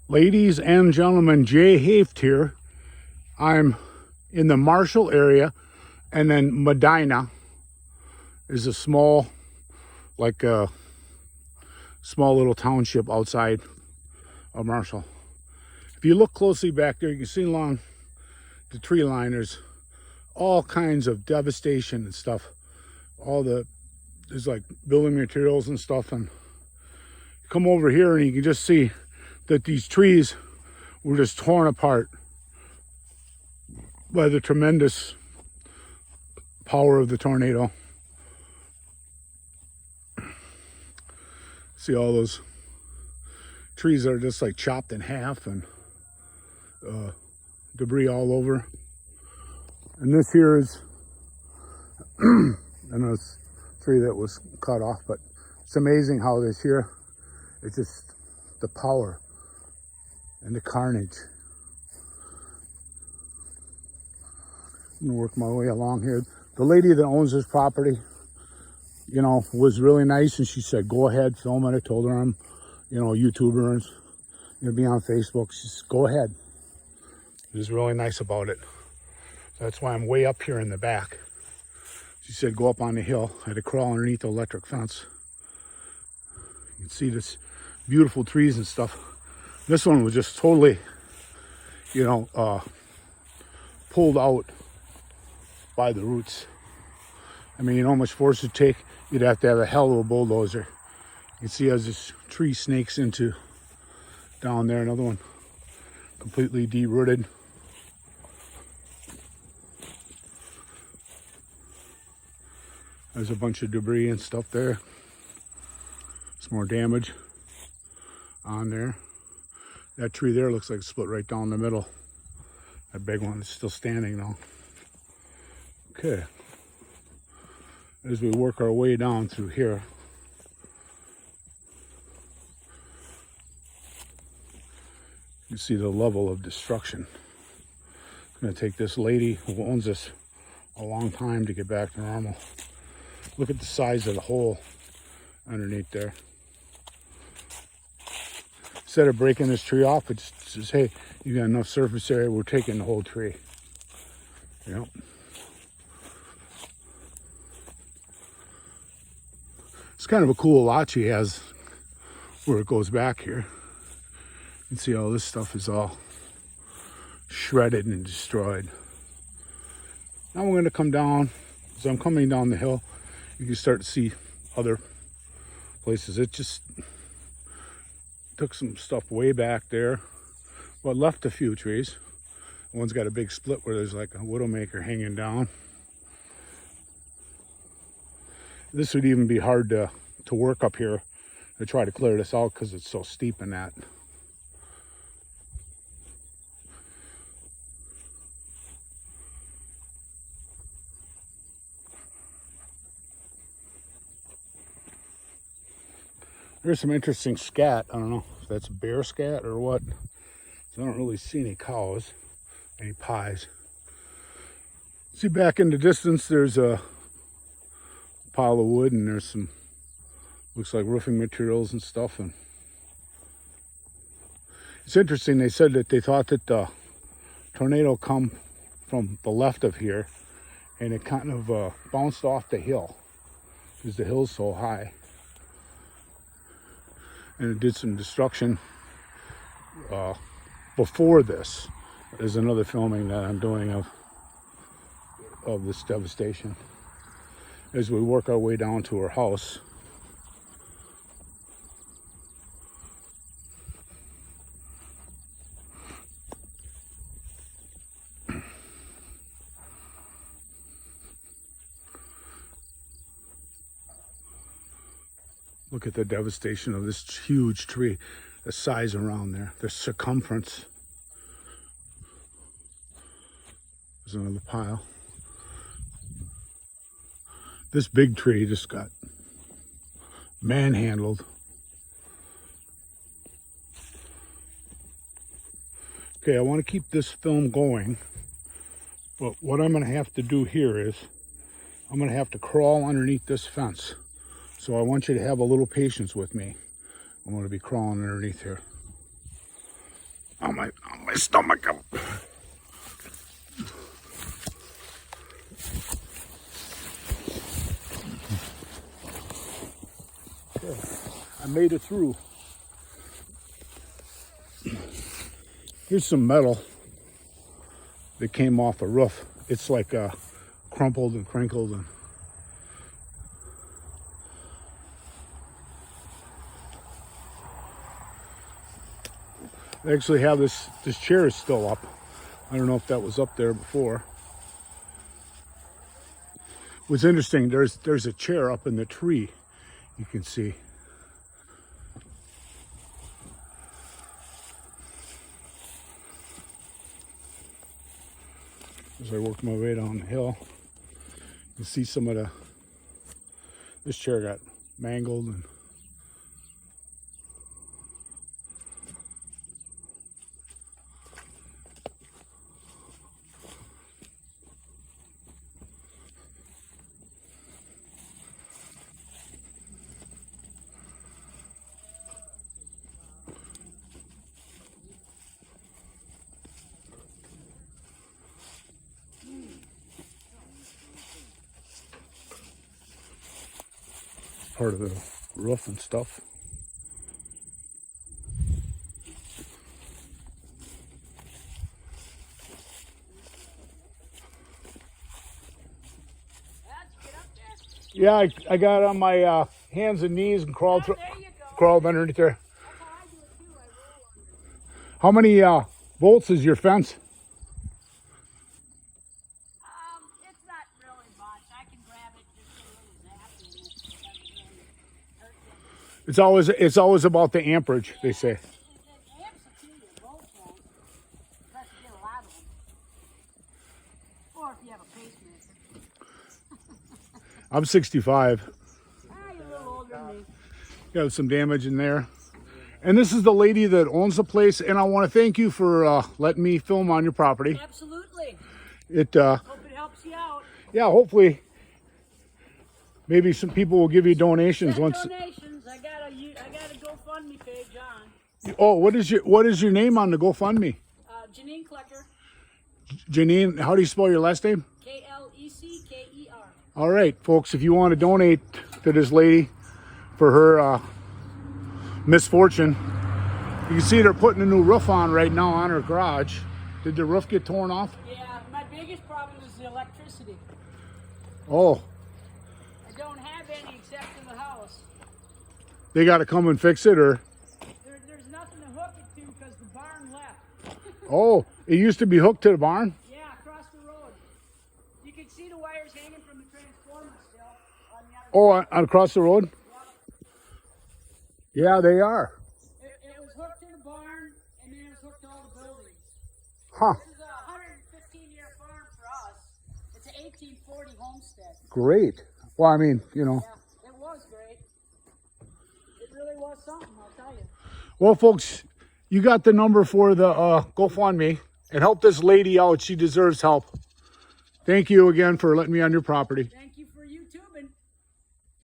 Ladies and gentlemen, Jay Haft here. I'm in the Marshall area, and then Medina is a small, like a small little township outside of Marshall. If you look closely back there, you can see along the tree line, there's all kinds of devastation and stuff. There's like building materials and stuff, and you come over here and you can just see that these trees were just torn apart by the tremendous power of the tornado. See all those trees that are just like chopped in half and debris all over. And this here is another tree that was cut off, but it's amazing how this here, it's just the power and the carnage. I'm gonna work my way along here. The lady that owns this property, you know, was really nice, and she said, go ahead, film it. I told her I'm, you know, a YouTuber and gonna be on Facebook. She said, go ahead. She was really nice about it. So that's why I'm way up here in the back. She said, go up on the hill. I had to crawl underneath the electric fence. You can see this beautiful trees and stuff. This one was just totally, you know, pulled out by the roots. I mean, you know how much force it'd take? You'd have to have a hell of a bulldozer. You can see as this tree snakes into down there, another one completely derooted. There's a bunch of debris and stuff there. Some more damage on there. That tree there looks like it's split right down the middle. That big one is still standing though. Okay. As we work our way down through here, you see the level of destruction. It's going to take this lady who owns this a long time to get back to normal. Look at the size of the hole underneath there. Instead of breaking this tree off, it just says, hey, you got enough surface area, we're taking the whole tree. Yep. It's kind of a cool lot she has where it goes back here. You can see all this stuff is all shredded and destroyed. Now we're going to come down. As I'm coming down the hill, you can start to see other places. It just took some stuff way back there, but left a few trees. One's got a big split where there's like a widowmaker hanging down. This would even be hard to work up here to try to clear this out because it's so steep in that. There's some interesting scat. I don't know if that's bear scat or what. So I don't really see any cows, any pies. See back in the distance, there's a pile of wood, and there's some, looks like roofing materials and stuff. And it's interesting, they said that they thought that the tornado come from the left of here, and it kind of bounced off the hill because the hill's so high. And it did some destruction before this. There's another filming that I'm doing of this devastation. As we work our way down to her house, look at the devastation of this huge tree, the size around there, the circumference. There's another pile. This big tree just got manhandled. Okay, I want to keep this film going, but what I'm going to have to do here is I'm going to have to crawl underneath this fence. So I want you to have a little patience with me. I'm going to be crawling underneath here. on my stomach. Okay, I made it through. Here's some metal that came off a roof. It's like crumpled and crinkled, and they actually have this chair is still up. I don't know if that was up there before. What's interesting, there's a chair up in the tree, you can see. As I work my way down the hill, you see some of this chair got mangled, and part of the roof and stuff. Yeah, I got on my hands and knees and crawled underneath there. That's how I do it too. I roll under. How many volts is your fence? It's not really much. I can grab it, just get a little zap, and it doesn't really hurt them. It's always about the amperage, they say. It amps a few, the volts won't, unless you get a lot of them. Or if you have a pacemaker. I'm 65. You're a little older than me. Got some damage in there. And this is the lady that owns the place, and I want to thank you for letting me film on your property. Absolutely. It Hope it helps you out. yeah, hopefully maybe some people will give you donations once. Donations. I got a GoFundMe page on. Oh, what is your name on the GoFundMe? Janine Klecker. Janine, how do you spell your last name? Klecker. All right, folks, if you want to donate to this lady for her misfortune, you can see they're putting a new roof on right now on her garage. Did the roof get torn off? Yeah, my biggest problem is the electricity. Oh, I don't have any except in the house. they got to come and fix it, or? There's nothing to hook it to because the barn left. Oh, it used to be hooked to the barn? Yeah, across the road. You can see the wires hanging from the transformer still on the other Oh, across the road? Yeah, they are. It was hooked to the barn, and then it was hooked to all the buildings. Huh, This is a 115-year farm for us. It's an 1840 homestead. great. Well, I mean, you know. Yeah, it was great. It really was something, I'll tell you. Well, folks, you got the number for the GoFundMe, and help this lady out. She deserves help. Thank you again for letting me on your property. Thank